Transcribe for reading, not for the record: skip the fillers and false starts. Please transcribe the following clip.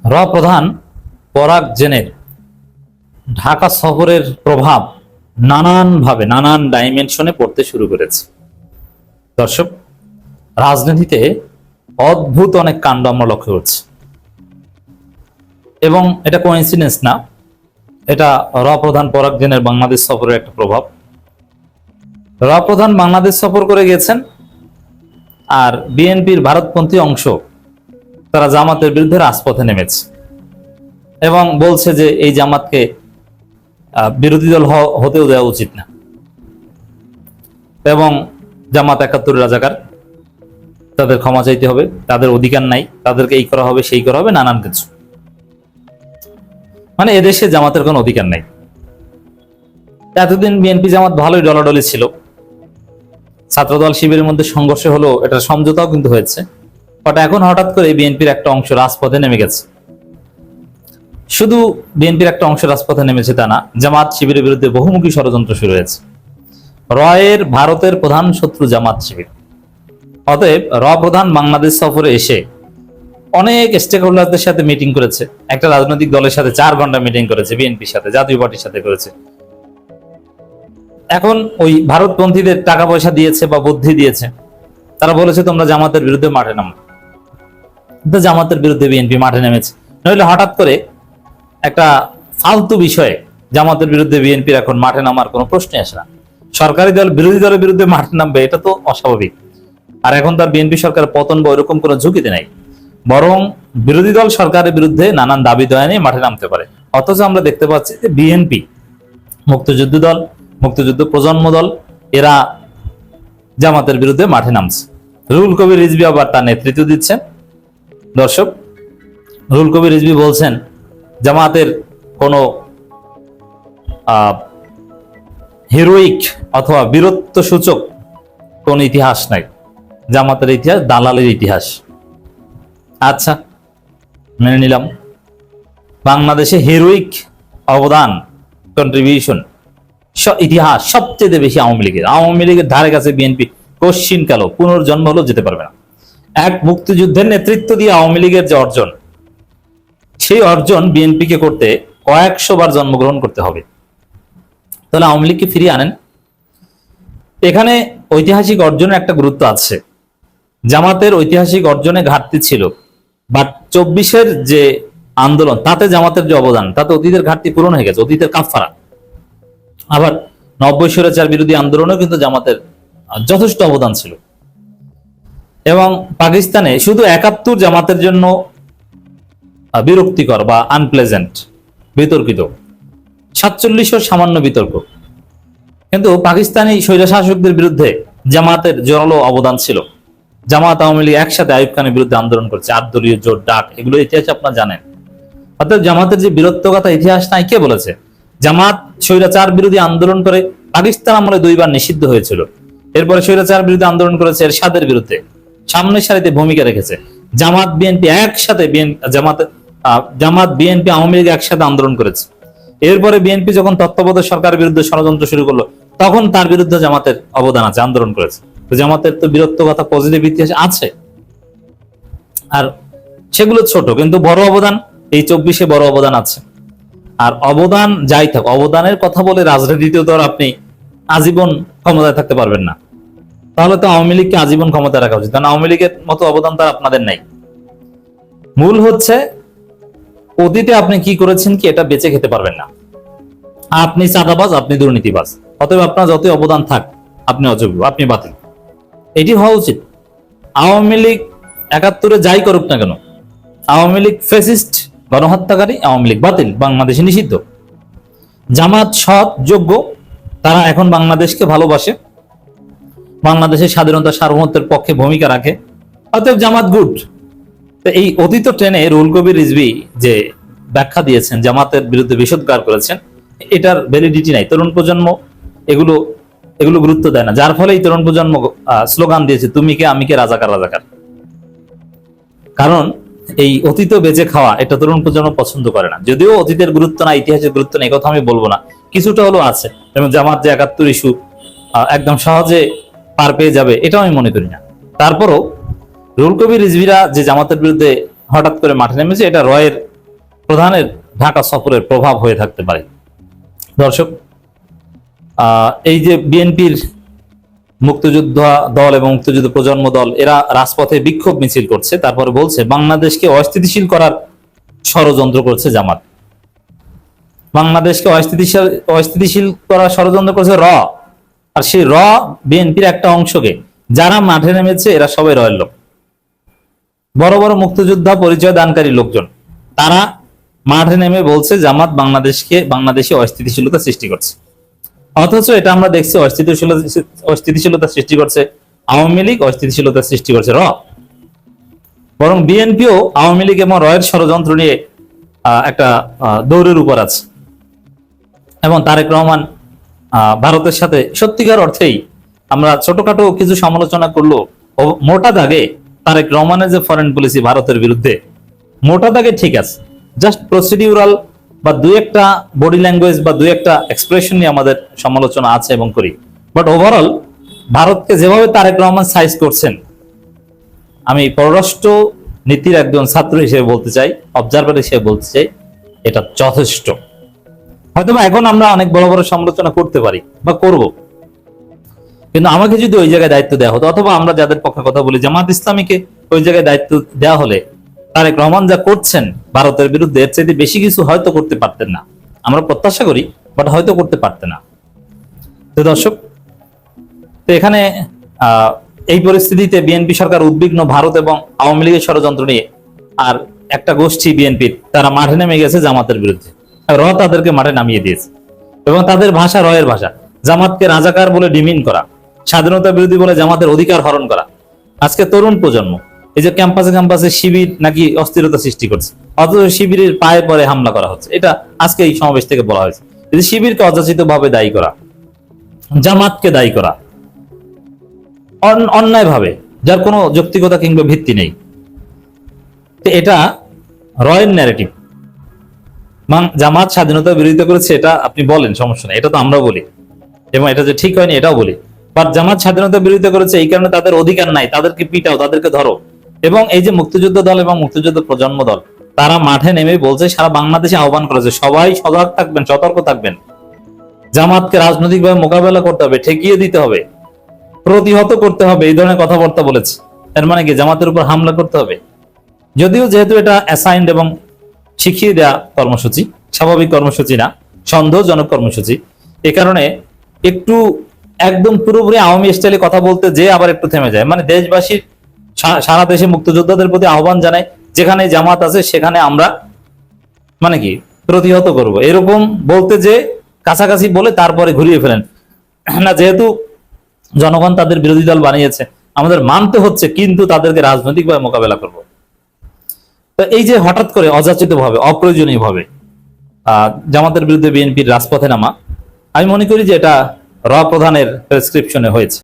প্রধান পরাগ জেনের ঢাকা সফরের প্রভাব নানানভাবে নানান ডাইমেনশনে পড়তে শুরু করেছে। দর্শক, রাজনীতিতে অদ্ভুত অনেক কাণ্ড আমরা লক্ষ্য করছি এবং এটা কোইন্সিডেন্স না, এটা প্রধান পরাগ জেনের বাংলাদেশ সফরের একটা প্রভাব। প্রধান বাংলাদেশ সফর করে গেছেন, আর বিএনপির ভারতপন্থী অংশ তারা জামাতের বিরুদ্ধে রাজপথে নেমেছে এবং বলছে যে এই জামাতকে বিরোধী দল হতেও দেওয়া উচিত না এবং জামাত ৭১ রাজাকার, তাদের ক্ষমা চাইতে হবে, তাদের অধিকার নাই, তাদেরকে এই করা হবে সেই করা হবে, নানান কিছু। মানে এদেশে জামাতের কোনো অধিকার নাই। এতদিন বিএনপি জামাত ভালোই ডলাডলি ছিল, ছাত্রদল শিবিরের মধ্যে সংঘর্ষ হলো, এটা সমঝোতাও কিন্তু হয়েছে, বাট এখন হঠাৎ করে বিএনপির একটা অংশ রাজপথে নেমে গেছে। শুধু বিএনপির একটা অংশ রাজপথে নেমেছে তা না, জামাত শিবিরের বিরুদ্ধে বহুমুখী ষড়যন্ত্র শুরু হয়েছে। ভারতের প্রধান শত্রু জামাত শিবির। অতএব প্রধান বাংলাদেশ সফরে এসে অনেক স্টেক হোল্ডারদের সাথে মিটিং করেছে, একটা রাজনৈতিক দলের সাথে 4 ঘন্টা মিটিং করেছে, বিএনপির সাথে, জাতীয় পার্টির সাথে করেছে। এখন ওই ভারতপন্থীদের টাকা পয়সা দিয়েছে বা বুদ্ধি দিয়েছে, তারা বলেছে তোমরা জামাতের বিরুদ্ধে মাঠে নামো। জামাতের বিরুদ্ধে বিএনপি মাঠে নেমেছে। নইলে হঠাৎ করে একটা ফালতু বিষয়ে জামাতের বিরুদ্ধে বিএনপির এখন মাঠে নামার কোনো প্রশ্নই আসে না। সরকারি দল বিরোধী দলের বিরুদ্ধে মাঠে নামবে, এটা তো অস্বাভাবিক। আর এখন তার বিএনপি সরকার পতন বা এরকম কোনো ঝুঁকিতে নাই, বরং বিরোধী দল সরকারের বিরুদ্ধে নানান দাবি দয়া নিয়ে মাঠে নামতে পারে। অথচ আমরা দেখতে পাচ্ছি যে বিএনপি, মুক্তিযুদ্ধ দল, মুক্তিযুদ্ধ প্রজন্ম দল, এরা জামাতের বিরুদ্ধে মাঠে নামছে। রুহুল কবির রিজভী আবার তার নেতৃত্ব দিচ্ছেন। দর্শক, রুহুল কবির রিজভী বলছেন জামাতের কোনো হিরোইক অথবা বীরত্ব সূচক কোন ইতিহাস নাই, জামাতের ইতিহাস দালালের ইতিহাস। আচ্ছা, মেনে নিলাম। বাংলাদেশে হিরোইক অবদান, কন্ট্রিবিউশন, ইতিহাস সবচেয়ে বেশি আওয়ামী লীগের ধারে কাছে বিএনপি কশ্চিন কাল পুনর্জন্ম হলেও যেতে পারবে না। এক মুক্তিযুদ্ধের নেতৃত্ব দিয়ে আওয়ামী লীগের যে অর্জন, সেই অর্জন বিএনপিকে করতে কয়েকশো বার জন্মগ্রহণ করতে হবে। তাহলে আওয়ামী লীগকে ফিরিয়ে আনেন। এখানে ঐতিহাসিক অর্জনের একটা গুরুত্ব আছে। জামাতের ঐতিহাসিক অর্জনে ঘাটতি ছিল, বাট ২৪-এর যে আন্দোলন, তাতে জামাতের যে অবদান, তাতে অতীতের ঘাটতি পূরণ হয়ে গেছে, অতীতের কাফফারা। আবার ৯০ স্বৈরাচার বিরোধী আন্দোলনেও কিন্তু জামাতের যথেষ্ট অবদান ছিল। এবং পাকিস্তানে শুধু ৭১ জামাতের জন্য বিরক্তিকর বা আনপ্লেজেন্ট, বিতর্কিত, ৪৭-ও সামান্য বিতর্ক, কিন্তু পাকিস্তানি স্বৈর শাসকদের বিরুদ্ধে জামাতের জোরালো অবদান ছিল। জামাত আওয়ামী লীগ একসাথে আইয়ুব খানের বিরুদ্ধে আন্দোলন করছে, ৮ দলীয় জোট ডাক, এগুলো ইতিহাস আপনারা জানেন। অর্থাৎ জামাতের যে বীরত্বগাথা, ইতিহাস নাই কে বলেছে? জামাত স্বৈরাচার বিরোধী আন্দোলন করে পাকিস্তান আমলে 2 বার নিষিদ্ধ হয়েছিল। এরপরে স্বৈরাচার বিরোধী আন্দোলন করেছে এরশাদের বিরুদ্ধে, সামনের সারিতে ভূমিকা রেখেছে। জামাত বিএনপি একসাথে, জামাত বিএনপি আওয়ামী লীগ একসাথে আন্দোলন করেছে। এরপরে বিএনপি যখন তত্ত্বাবধায়ক সরকারের বিরুদ্ধে ষড়যন্ত্র শুরু করলো, তখন তার বিরুদ্ধে জামাতের অবদান আছে, আন্দোলন করেছে। তো জামাতের তো বীরত্বগাথা, পজিটিভ ইতিহাস আছে, আর সেগুলো ছোট কিন্তু বড় অবদান, এই ২৪-এ বড় অবদান আছে। আর অবদান যাই থাক, অবদানের কথা বলে রাজনীতিতেও তো আপনি আজীবন ক্ষমতায় থাকতে পারবেন না। তাহলে তো আওয়ামী লীগকে আজীবন ক্ষমতায় রাখা উচিত, কারণ আওয়ামী লীগের মতো অবদান তার আপনাদের নাই। মূল হচ্ছে অতীতে আপনি কি করেছেন কি, এটা বেঁচে খেতে পারবেন না। আপনি চাঁদাবাজ, আপনি দুর্নীতিবাজ, অতএব আপনার যতই অবদান থাক আপনি অযোগ্য, আপনি বাতিল। এটি হওয়া উচিত। আওয়ামী লীগ ৭১-এ যাই করুক না কেন, আওয়ামী লীগ ফ্যাসিস্ট, গণহত্যাকারী, আওয়ামী লীগ বাতিল, বাংলাদেশে নিষিদ্ধ। জামাত সৎ, যোগ্য, তারা এখন বাংলাদেশকে ভালোবাসে, বাংলাদেশের স্বাধীনতা সার্বভৌমত্বের পক্ষে ভূমিকা রাখে, অতএব জামাত গুড। এই অতীত ট্রেনে রুহুল কবির রিজভী যে ব্যাখ্যা দিয়েছেন, জামাতের বিরুদ্ধে বিষোদ্গার করেছেন, এটার ভ্যালিডিটি নাই। তরুণ প্রজন্ম এগুলো গুরুত্ব দেয় না, যার ফলে এই তরুণ প্রজন্ম স্লোগান দিয়েছে তুমি কে আমি কে, রাজাকার রাজাকার। কারণ এই অতীত বেঁচে খাওয়া, এটা তরুণ প্রজন্ম পছন্দ করে না। যদিও অতীতের গুরুত্ব না, ইতিহাসের গুরুত্ব নেই, কথা আমি বলবো না, কিছুটা হলো আছে। এবং জামাত যে ৭১ ইস্যু একদম সহজে পার পেয়ে যাবে, এটাও আমি মনে করি না। তারপরও রুহুল কবির রিজভীরা যে জামাতের বিরুদ্ধে হঠাৎ করে মাঠে নেমেছে, এটা প্রধানের ঢাকা সফরের প্রভাব হয়ে থাকতে পারে। দর্শক, এই যে বিএনপির মুক্তিযোদ্ধা দল এবং মুক্তিযুদ্ধ প্রজন্ম দল এরা রাজপথে বিক্ষোভ মিছিল করছে, তারপরে বলছে বাংলাদেশকে অস্থিতিশীল করার ষড়যন্ত্র করছে জামাত। বাংলাদেশকে অস্থিতিশীল করার ষড়যন্ত্র করছে র, আর সেই র বিএনপির একটা অংশকে, যারা মাঠে নেমেছে এরা সবাই রয়ের লোক, বড় বড় মুক্তিযোদ্ধা পরিচয় দানকারী লোকজন, তারা মাঠে নেমে বলছে জামাত বাংলাদেশে অস্থিতিশীলতা সৃষ্টি করছে। অথচ এটা আমরা দেখছি অস্থিতিশীলতা সৃষ্টি করছে আওয়ামী লীগ, অস্থিতিশীলতা সৃষ্টি করছে র। বরং বিএনপিও আওয়ামী লীগ এবং রয়ের ষড়যন্ত্র নিয়ে একটা দৌড়ের উপর আছে। এবং তারেক রহমান ভারতের সাথে সত্যিকার অর্থেই, আমরা ছোটখাটো কিছু সমালোচনা করলো, মোটা দাগে তারেক রহমানের যে ফরেন পলিসি ভারতের বিরুদ্ধে, মোটা দাগে ঠিক আছে, জাস্ট প্রসিডিউরাল বা দুই একটা বডি ল্যাঙ্গুয়েজ বা দুই একটা এক্সপ্রেশন নিয়ে আমাদের সমালোচনা আছে এবং করি। বাট ওভারঅল ভারতকে যেভাবে তারেক রহমান সাইজ করছেন, আমি পররাষ্ট্র নীতির একজন ছাত্র হিসেবে বলতে চাই, অবজারভার হিসেবে বলতে চাই, এটা যথেষ্ট। হয়তো এখন আমরা অনেক বড় বড় সমালোচনা করতে পারি বা করব, কিন্তু আমাকে যদি ওই জায়গায় দায়িত্ব দেওয়া হতো, অথবা আমরা যাদের পক্ষে কথা বলি জামাত ইসলামীকে ওই জায়গায় দায়িত্ব দেওয়া হলে তারেক রহমান যা করছেন ভারতের বিরুদ্ধে, এর চাইতে বেশি কিছু হয়তো করতে পারতেন না। আমরা প্রত্যাশা করি, বাট হয়তো করতে পারতেন না। তো দর্শক, তো এখানে এই পরিস্থিতিতে বিএনপি সরকার উদ্বিগ্ন ভারত এবং আওয়ামী লীগের ষড়যন্ত্র নিয়ে। আর একটা গোষ্ঠী বিএনপির, তারা মাঠে নেমে গেছে জামাতের বিরুদ্ধে, র তাদেরকে মাঠে নামিয়ে দিয়েছে। এবং তাদের ভাষা রয়ের ভাষা, জামাতকে রাজাকার বলে ডিমিন করা, স্বাধীনতা বিরোধী বলে জামাতের অধিকার হরণ করা। আজকে তরুণ প্রজন্ম এই যে ক্যাম্পাসে শিবির নাকি অস্থিরতা সৃষ্টি করছে, অথচ শিবিরের পায়ে পরে হামলা করা হচ্ছে। এটা আজকে এই সমাবেশ থেকে বলা হয়েছে। শিবিরকে অযাচিত ভাবে দায়ী করা, জামাতকে দায়ী করা অন্যায় ভাবে, যার কোনো যৌক্তিকতা কিংবা ভিত্তি নেই। এটা রয়ের ন্যারেটিভ। জামাত স্বাধীনতা বিরোধিতা করেছে, এটা আপনি বলেন, সমস্যা নেই, এটা তো আমরাও বলি, এবং এটা যে ঠিক হয়নি এটাও বলি। বাট জামাত স্বাধীনতা বিরোধিতা করেছে, এই কারণে তাদের অধিকার নাই, তাদেরকে পিটাও, তাদেরকে ধরো। এবং এই যে মুক্তিযুদ্ধ দল এবং মুক্তিযুদ্ধ প্রজন্ম দল, তারা মাঠে নেমে বলছে, সারা বাংলাদেশে আহ্বান করেছে সবাই সজাগ থাকবেন, সতর্ক থাকবেন, জামাতকে রাজনৈতিকভাবে মোকাবেলা করতে হবে, ঠেকিয়ে দিতে হবে, প্রতিহত করতে হবে, এই ধরনের কথাবার্তা বলেছে। এর মানে কি জামাতের উপর হামলা করতে হবে? যদিও যেহেতু এটা অ্যাসাইন্ড এবং শিখিয়ে দেওয়া কর্মসূচি, স্বাভাবিক কর্মসূচি না, সন্দেহজনক কর্মসূচি, এ কারণে একটু একদম পুরোপুরি আওয়ামী স্টাইলে কথা বলতে যে আবার একটু থেমে যায়। মানে দেশবাসীর, সারা দেশে মুক্তিযোদ্ধাদের প্রতি আহ্বান জানায়, যেখানে জামাত আছে সেখানে আমরা মানে কি প্রতিহত করব, এরকম বলতে যে কাছাকাছি বলে তারপরে ঘুরিয়ে ফেলেন না। যেহেতু জনগণ তাদের বিরোধী দল বানিয়েছে, আমাদের মানতে হচ্ছে, কিন্তু তাদেরকে রাজনৈতিকভাবে মোকাবেলা করব। তো এই যে হঠাৎ করে অযাচিত ভাবে, অপ্রয়োজনীয় ভাবে জামাতের বিরুদ্ধে বিএনপির রাজপথে নামা, আমি মনে করি যে এটা র প্রধানের প্রেসক্রিপশনে হয়েছে।